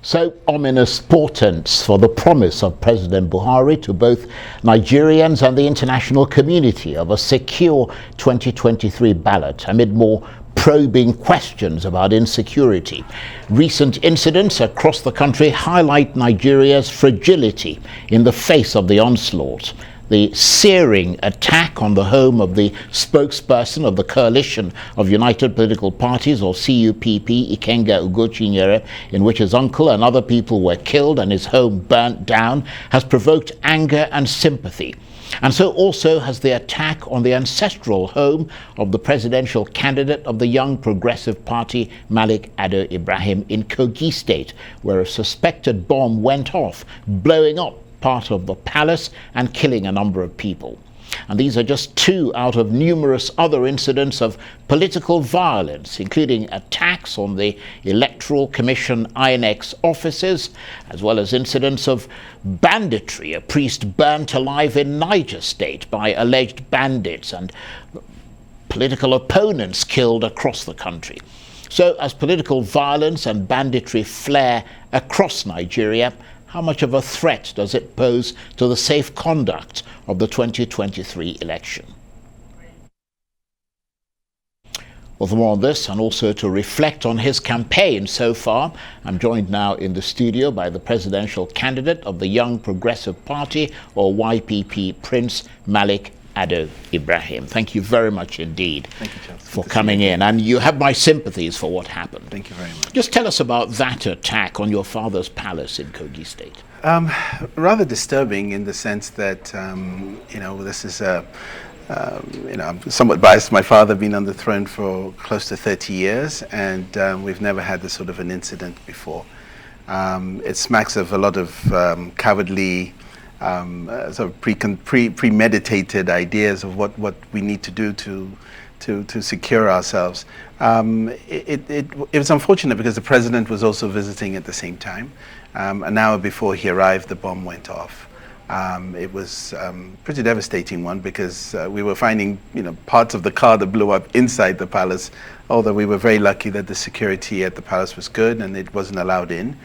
So ominous portents for the promise of President Buhari to both Nigerians and the international community of a secure 2023 ballot amid more probing questions about insecurity. Recent incidents across the country highlight Nigeria's fragility in the face of the onslaught. The searing attack on the home of the spokesperson of the Coalition of United Political Parties, or CUPP, Ikenga Ugochinyere, in which his uncle and other people were killed and his home burnt down, has provoked anger and sympathy. And so also has the attack on the ancestral home of the presidential candidate of the Young Progressive Party, Malik Ibrahim, in Kogi State, where a suspected bomb went off, blowing up part of the palace and killing a number of people. And these are just two out of numerous other incidents of political violence, including attacks on the Electoral Commission INEC offices, as well as incidents of banditry, a priest burnt alive in Niger State by alleged bandits, and political opponents killed across the country. So as political violence and banditry flare across Nigeria, how much of a threat does it pose to the safe conduct of the 2023 election? Well, for more on this, and also to reflect on his campaign so far, I'm joined now in the studio by the presidential candidate of the Young Progressive Party, or YPP, Prince Malik Ibrahim. Thank you very much indeed for coming in. And you have my sympathies for what happened. Thank you very much. Just tell us about that attack on your father's palace in Kogi State. Rather disturbing in the sense that, this is I'm somewhat biased. My father been on the throne for close to 30 years, and we've never had this sort of an incident before. It smacks of a lot of cowardly, sort of premeditated ideas of what we need to do to secure ourselves. It was unfortunate because the president was also visiting at the same time. An hour before he arrived, the bomb went off. It was pretty devastating one because we were finding parts of the car that blew up inside the palace, although we were very lucky that the security at the palace was good and it wasn't allowed in.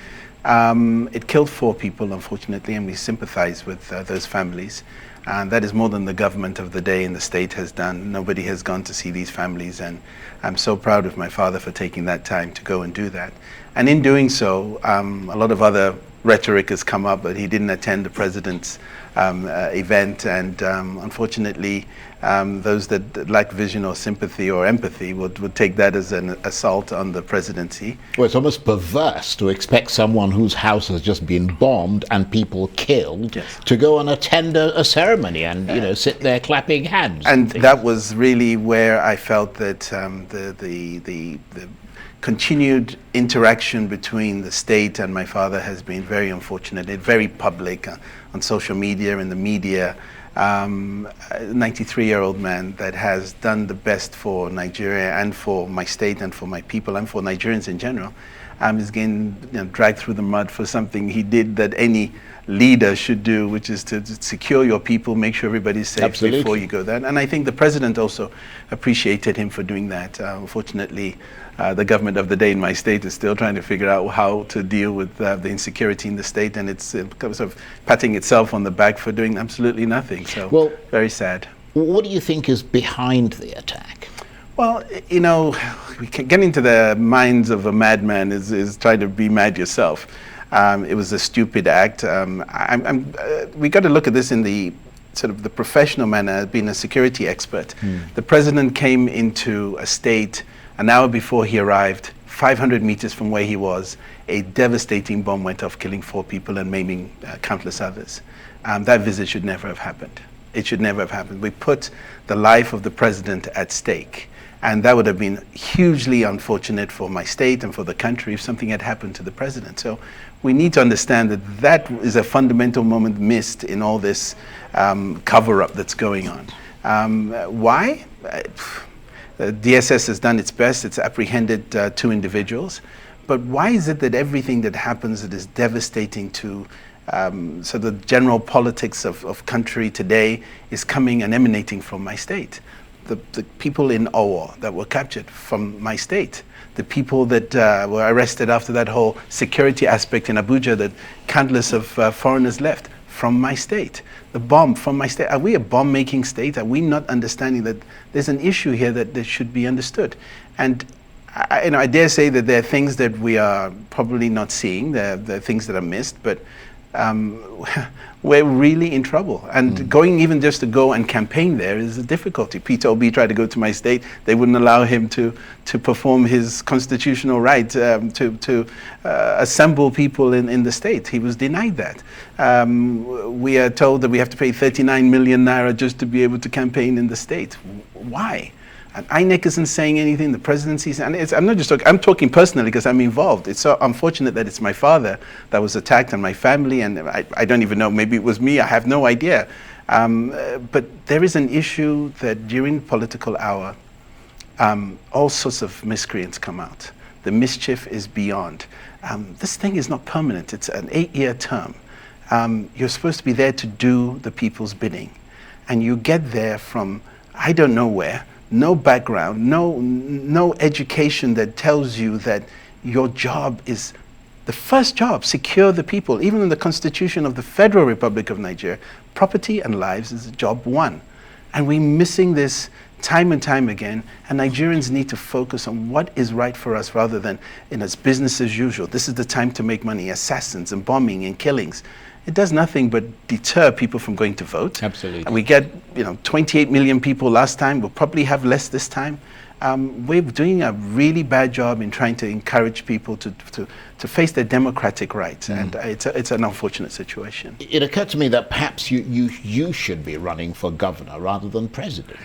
It killed 4 people, unfortunately, and we sympathize with those families. And that is more than the government of the day in the state has done. Nobody has gone to see these families, and I'm so proud of my father for taking that time to go and do that. And in doing so, a lot of other rhetoric has come up, but he didn't attend the president's event, and unfortunately those that lack vision or sympathy or empathy would take that as an assault on the presidency. Well, it's almost perverse to expect someone whose house has just been bombed and people killed to go and attend a ceremony and sit there clapping hands. And that was really where I felt that the continued interaction between the state and my father has been very unfortunate, very public on social media and the media. A 93-year-old man that has done the best for Nigeria and for my state and for my people and for Nigerians in general, is getting dragged through the mud for something he did that any leader should do, which is to secure your people, make sure everybody's safe before you go there. And I think the president also appreciated him for doing that. Unfortunately, the government of the day in my state is still trying to figure out how to deal with the insecurity in the state, and it's sort of patting itself on the back for doing absolutely nothing. So, well, very sad. What do you think is behind the attack? Well, getting into the minds of a madman is trying to be mad yourself. It was a stupid act. We got to look at this in the sort of the professional manner, being a security expert. The president came into a state an hour before he arrived, 500 meters from where he was. A devastating bomb went off, killing 4 people and maiming countless others. That visit should never have happened. It should never have happened. We put the life of the president at stake. And that would have been hugely unfortunate for my state and for the country if something had happened to the president. So we need to understand that that is a fundamental moment missed in all this cover-up that's going on. Why? The DSS has done its best. It's apprehended 2 individuals. But why is it that everything that happens that is devastating to so the general politics of country today is coming and emanating from my state? the people in Owo that were captured from my state, the people that were arrested after that whole security aspect in Abuja, that countless of foreigners left from my state, the bomb from my state. Are we a bomb-making state? Are we not understanding that there's an issue here that should be understood? And I dare say that there are things that we are probably not seeing. There are things that are missed, but we're really in trouble. And going even just to go and campaign there is a difficulty. Peter Obi tried to go to my state. They wouldn't allow him to perform his constitutional right to assemble people in the state. He was denied that. We are told that we have to pay 39 million naira just to be able to campaign in the state. Why? And INEC isn't saying anything, the presidency, and I'm not just talking, I'm talking personally because I'm involved. It's so unfortunate that it's my father that was attacked and my family, and I don't even know, maybe it was me, I have no idea. But there is an issue that during political hour, all sorts of miscreants come out. The mischief is beyond. This thing is not permanent, it's an 8-year term. You're supposed to be there to do the people's bidding. And you get there from, I don't know where, no background, no education that tells you that your job is the first job, secure the people. Even in the Constitution of the Federal Republic of Nigeria, property and lives is job one. And we're missing this time and time again, and Nigerians need to focus on what is right for us rather than it's business as usual. This is the time to make money, assassins and bombing and killings. It does nothing but deter people from going to vote. Absolutely. And we get 28 million people last time. We'll probably have less this time. We're doing a really bad job in trying to encourage people to face their democratic rights, and it's an unfortunate situation. It occurred to me that perhaps you should be running for governor rather than president.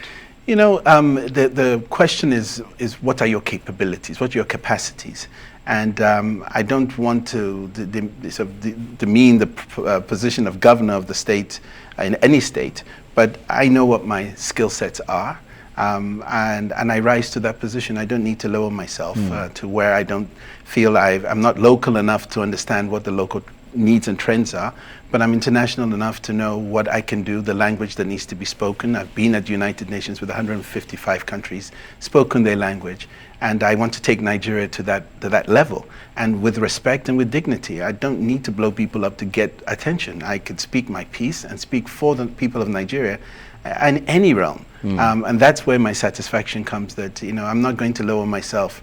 The question is what are your capabilities? What are your capacities? And I don't want to demean the position of governor of the state in any state, but I know what my skill sets are, and I rise to that position. I don't need to lower myself to where I don't feel I'm not local enough to understand what the local needs and trends are, but I'm international enough to know what I can do, the language that needs to be spoken. I've been at the United Nations with 155 countries, spoken their language, and I want to take Nigeria to that level, and with respect and with dignity. I don't need to blow people up to get attention. I could speak my piece and speak for the people of Nigeria in any realm. And that's where my satisfaction comes, that I'm not going to lower myself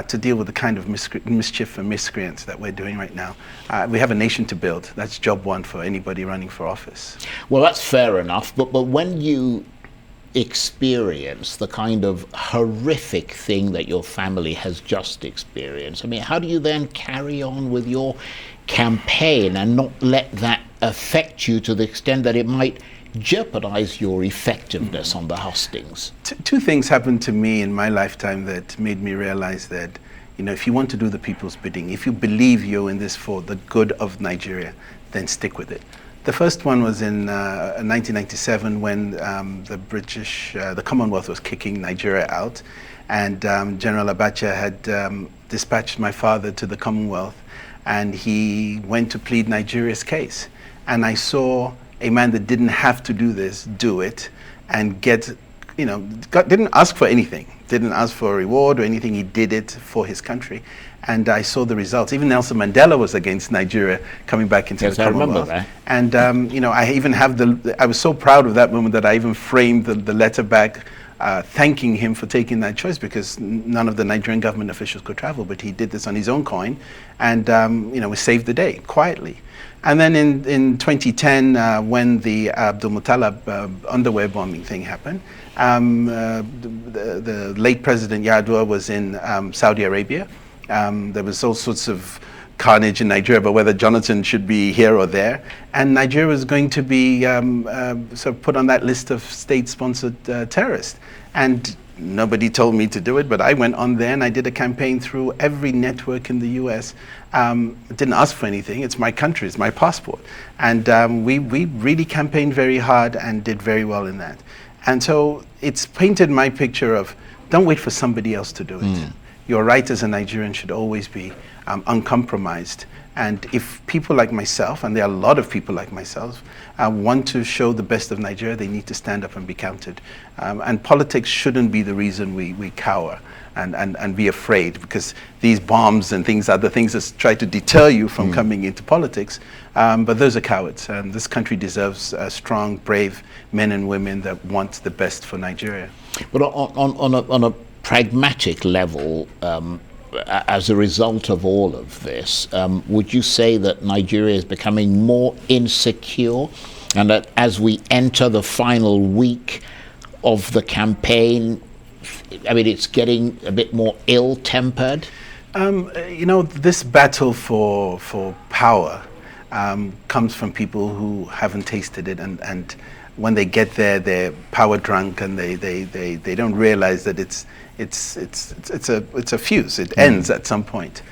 to deal with the kind of mischief and miscreants that we're doing right now. We have a nation to build. That's job one for anybody running for office. Well, that's fair enough, but when you experience the kind of horrific thing that your family has just experienced, I mean, how do you then carry on with your campaign and not let that affect you to the extent that it might jeopardize your effectiveness on the hustings? Two things happened to me in my lifetime that made me realize that, if you want to do the people's bidding, if you believe you're in this for the good of Nigeria, then stick with it. The first one was in 1997 when the Commonwealth was kicking Nigeria out, and General Abacha had dispatched my father to the Commonwealth, and he went to plead Nigeria's case. And I saw a man that didn't have to do this, do it, and didn't ask for anything, didn't ask for a reward or anything. He did it for his country. And I saw the results. Even Nelson Mandela was against Nigeria coming back into the Commonwealth. I remember that. And I even have I was so proud of that moment that I even framed the letter back thanking him for taking that choice, because none of the Nigerian government officials could travel, but he did this on his own coin, and we saved the day quietly. And then in 2010, when the Abdul Muttalib underwear bombing thing happened, the late President Yar'Adua was in Saudi Arabia. There was all sorts of carnage in Nigeria about whether Jonathan should be here or there, and Nigeria was going to be sort of put on that list of state-sponsored terrorists. And nobody told me to do it, but I went on there and I did a campaign through every network in the US. Didn't ask for anything. It's my country, it's my passport. And we really campaigned very hard and did very well in that. And so it's painted my picture of, don't wait for somebody else to do it. your right as a Nigerian should always be uncompromised. And if people like myself, and there are a lot of people like myself, want to show the best of Nigeria, they need to stand up and be counted. And politics shouldn't be the reason we cower and be afraid, because these bombs and things are the things that try to deter you from coming into politics. But those are cowards. This country deserves strong, brave men and women that want the best for Nigeria. But on a pragmatic level, as a result of all of this, would you say that Nigeria is becoming more insecure, and that as we enter the final week of the campaign, I mean, it's getting a bit more ill-tempered? This battle for power comes from people who haven't tasted it, and when they get there, they're power drunk, and they don't realize that it's a fuse. It ends at some point.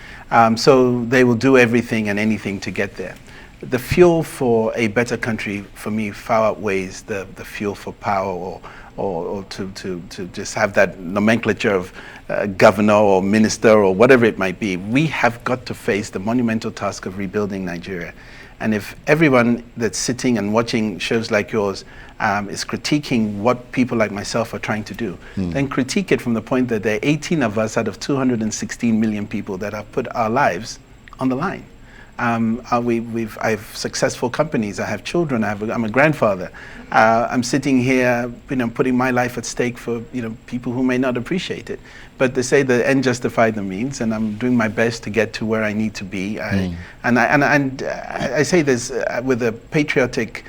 So they will do everything and anything to get there. The fuel for a better country, for me, far outweighs the fuel for power or to just have that nomenclature of governor or minister or whatever it might be. We have got to face the monumental task of rebuilding Nigeria. And if everyone that's sitting and watching shows like yours is critiquing what people like myself are trying to do, then critique it from the point that there are 18 of us out of 216 million people that have put our lives on the line. I have successful companies. I have children. I'm a grandfather. I'm sitting here, putting my life at stake for people who may not appreciate it. But they say the end justifies the means, and I'm doing my best to get to where I need to be. And I say this with a patriotic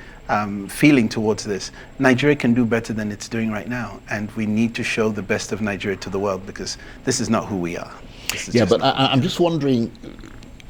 feeling towards this. Nigeria can do better than it's doing right now, and we need to show the best of Nigeria to the world, because this is not who we are. Yeah, but I'm just wondering,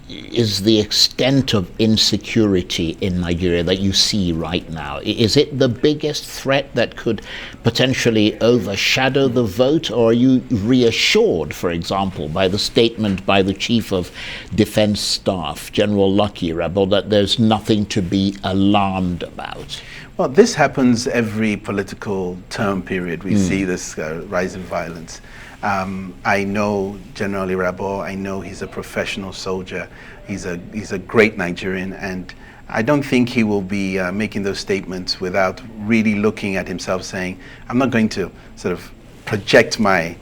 is the extent of insecurity in Nigeria that you see right now, is it the biggest threat that could potentially overshadow the vote, or are you reassured, for example, by the statement by the Chief of Defense Staff, General Lucky Rebel, that there's nothing to be alarmed about? Well, this happens every political term period. We see this rise in violence. I know General Irabo. I know he's a professional soldier. He's a great Nigerian, and I don't think he will be making those statements without really looking at himself, saying, I'm not going to sort of project my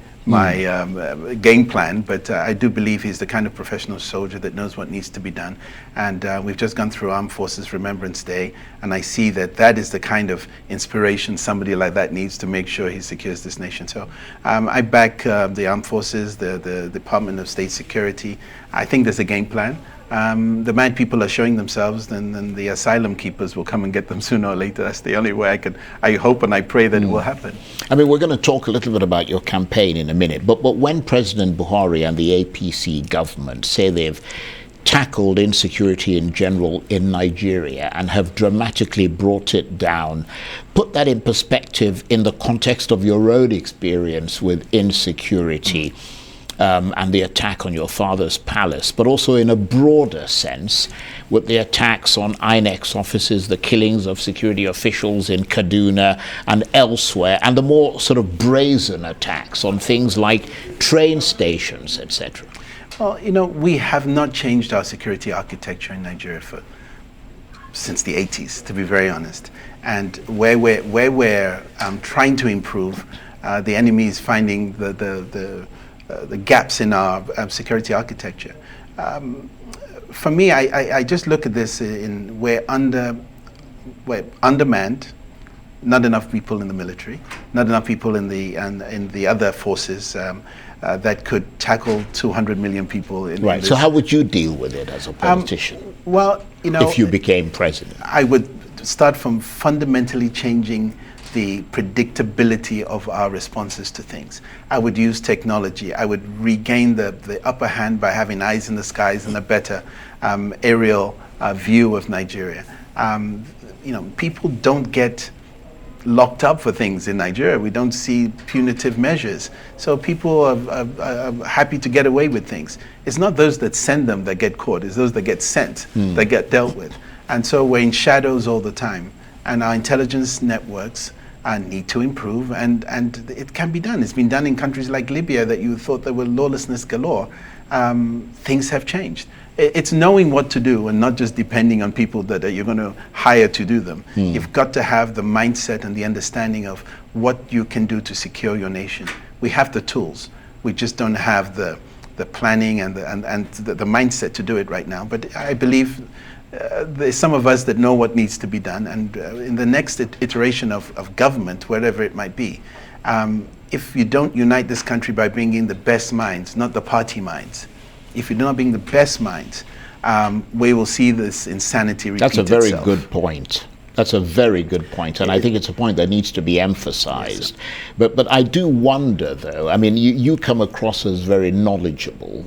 game plan, but I do believe he's the kind of professional soldier that knows what needs to be done. And we've just gone through Armed Forces Remembrance Day, and I see that is the kind of inspiration somebody like that needs to make sure he secures this nation. So I back the Armed Forces, the Department of State Security. I think there's a game plan. The mad people are showing themselves, then the asylum keepers will come and get them sooner or later. That's the only way I hope and I pray that it will happen. I mean, we're going to talk a little bit about your campaign in a minute, but when President Buhari and the APC government say they've tackled insecurity in general in Nigeria and have dramatically brought it down, put that in perspective in the context of your own experience with insecurity. And the attack on your father's palace, but also in a broader sense with the attacks on INEX offices, the killings of security officials in Kaduna and elsewhere, and the more sort of brazen attacks on things like train stations, etc. Well, we have not changed our security architecture in Nigeria since the 80s, to be very honest. And where we're trying to improve, the enemy is finding the gaps in our security architecture. For me, I just look at this we're undermanned, not enough people in the military, not enough people in the other forces that could tackle 200 million people. Right. So how would you deal with it as a politician? Well, if you became president, I would start from fundamentally changing the predictability of our responses to things. I would use technology. I would regain the upper hand by having eyes in the skies and a better aerial view of Nigeria. People don't get locked up for things in Nigeria. We don't see punitive measures. So people are happy to get away with things. It's not those that send them that get caught. It's those that get sent that get dealt with. And so we're in shadows all the time. And our intelligence networks need to improve, and it can be done. It's been done in countries like Libya that you thought there were lawlessness galore. Things have changed. It's knowing what to do and not just depending on people that you're going to hire to do them. You've got to have the mindset and the understanding of what you can do to secure your nation. We have the tools. We just don't have the planning and the mindset to do it right now. But I believe there's some of us that know what needs to be done. And in the next iteration of government, wherever it might be, if you don't unite this country by bringing the best minds, not the party minds, if you do not bring the best minds, we will see this insanity repeat itself. That's a very good point. That's a very good point, and I think it's a point that needs to be emphasized. Yes, but I do wonder, though, I mean, you come across as very knowledgeable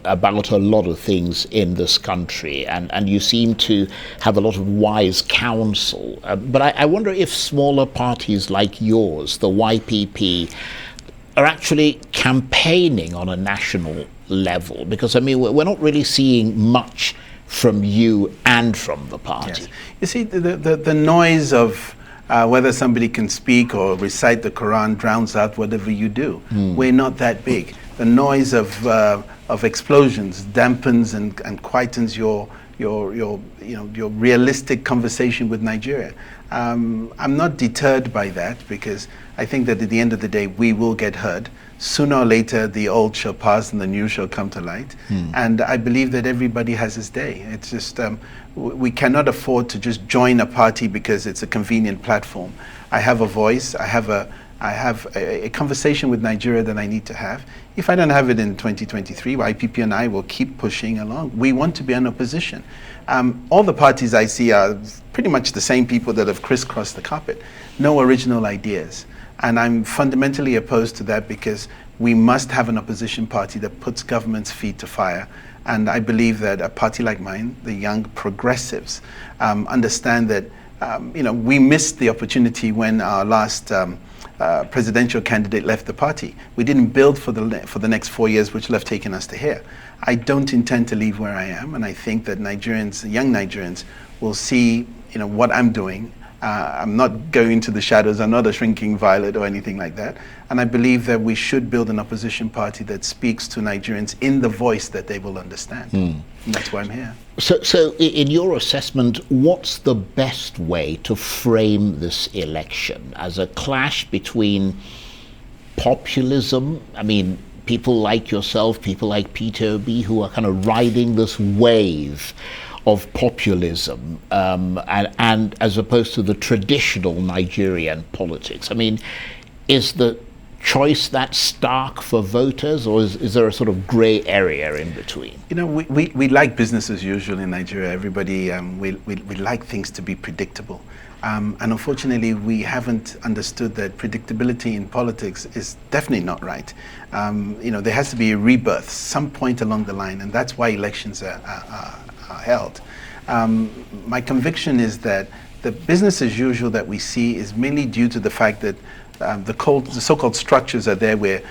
about a lot of things in this country, and you seem to have a lot of wise counsel. But I wonder if smaller parties like yours, the YPP, are actually campaigning on a national level, because I mean we're not really seeing much from you and from the party. Yes. You see, the noise of whether somebody can speak or recite the Quran drowns out whatever you do. We're not that big. The noise of explosions dampens and quietens your realistic conversation with Nigeria. I'm not deterred by that, because I think that at the end of the day we will get heard. Sooner or later the old shall pass and the new shall come to light. And I believe that everybody has his day. It's just we cannot afford to just join a party because it's a convenient platform. I have a voice. I have a conversation with Nigeria that I need to have. If I don't have it in 2023, YPP and I will keep pushing along. We want to be an opposition. All the parties I see are pretty much the same people that have crisscrossed the carpet. No original ideas. And I'm fundamentally opposed to that, because we must have an opposition party that puts government's feet to fire. And I believe that a party like mine, the Young Progressives, understand that we missed the opportunity when our last presidential candidate left the party. We didn't build for the next 4 years, which left taking us to here. I don't intend to leave where I am, and I think that Nigerians, young Nigerians, will see what I'm doing. I'm not going into the shadows. I'm not a shrinking violet or anything like that. And I believe that we should build an opposition party that speaks to Nigerians in the voice that they will understand. And that's why I'm here. So in your assessment, what's the best way to frame this election? As a clash between populism, I mean, people like yourself, people like Peter Obi, who are kind of riding this wave of populism, and as opposed to the traditional Nigerian politics? I mean, is the choice that stark for voters, or is there a sort of grey area in between? We like business as usual in Nigeria. Everybody, we like things to be predictable. And unfortunately, we haven't understood that predictability in politics is definitely not right. There has to be a rebirth some point along the line, and that's why elections are held. My conviction is that the business as usual that we see is mainly due to the fact that the so-called structures are there. We're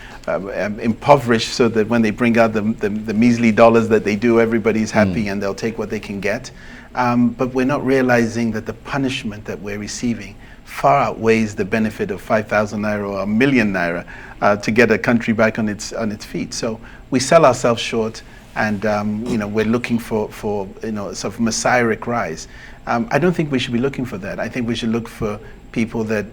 impoverished so that when they bring out the measly dollars that they do, everybody's happy and they'll take what they can get. But we're not realizing that the punishment that we're receiving far outweighs the benefit of 5,000 naira or 1 million naira to get a country back on its feet. So we sell ourselves short, and we're looking for sort of messianic rise. I don't think we should be looking for that. I think we should look for people that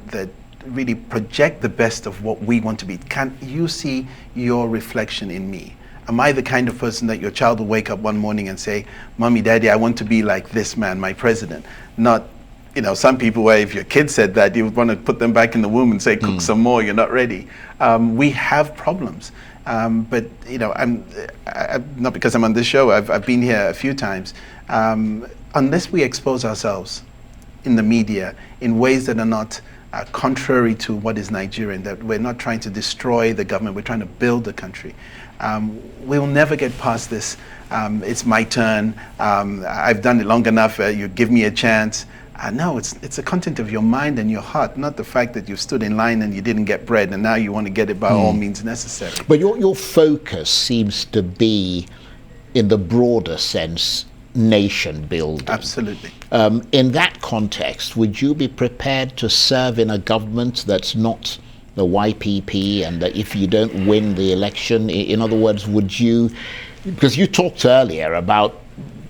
really project the best of what we want to be. Can you see your reflection in me? Am I the kind of person that your child will wake up one morning and say, "Mommy, Daddy, I want to be like this man, my president"? Not, some people where if your kid said that, you would want to put them back in the womb and say, "Cook some more, you're not ready." We have problems. But I'm not because I'm on this show. I've been here a few times. Unless we expose ourselves in the media in ways that are not contrary to what is Nigerian, that we're not trying to destroy the government, we're trying to build the country, we will never get past this. It's my turn. I've done it long enough. You give me a chance. No, it's the content of your mind and your heart, not the fact that you stood in line and you didn't get bread and now you want to get it by all means necessary. But your focus seems to be, in the broader sense, nation building. Absolutely. In that context, would you be prepared to serve in a government that's not the YPP, and that if you don't win the election, in other words, would you, because you talked earlier about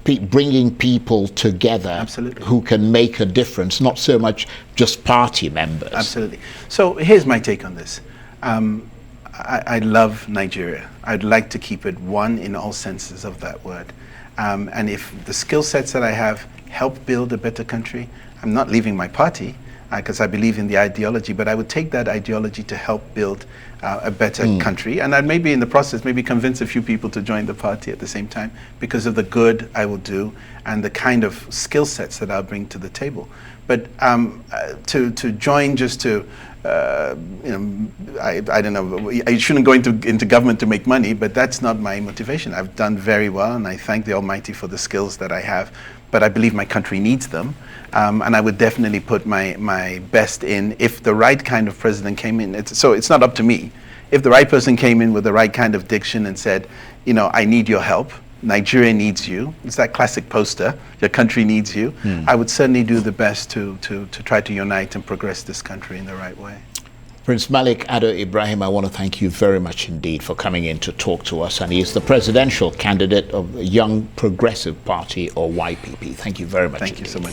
bringing people together Absolutely. who can make a difference, not so much just party members. Absolutely. So here's my take on this. I love Nigeria. I'd like to keep it one in all senses of that word. And if the skill sets that I have help build a better country, I'm not leaving my party because I believe in the ideology, but I would take that ideology to help build a better country. And I'd maybe in the process, maybe convince a few people to join the party at the same time because of the good I will do and the kind of skill sets that I'll bring to the table. But to join just to, I don't know, I shouldn't go into government to make money, but that's not my motivation. I've done very well, and I thank the Almighty for the skills that I have, but I believe my country needs them, and I would definitely put my best in if the right kind of president came in. So it's not up to me. If the right person came in with the right kind of diction and said, I need your help, Nigeria needs you. It's that classic poster, your country needs you. I would certainly do the best to try to unite and progress this country in the right way. Prince Malik Ado Ibrahim, I want to thank you very much indeed for coming in to talk to us. And he is the presidential candidate of the Young Progressive Party, or YPP. Thank you very much. Thank you so much.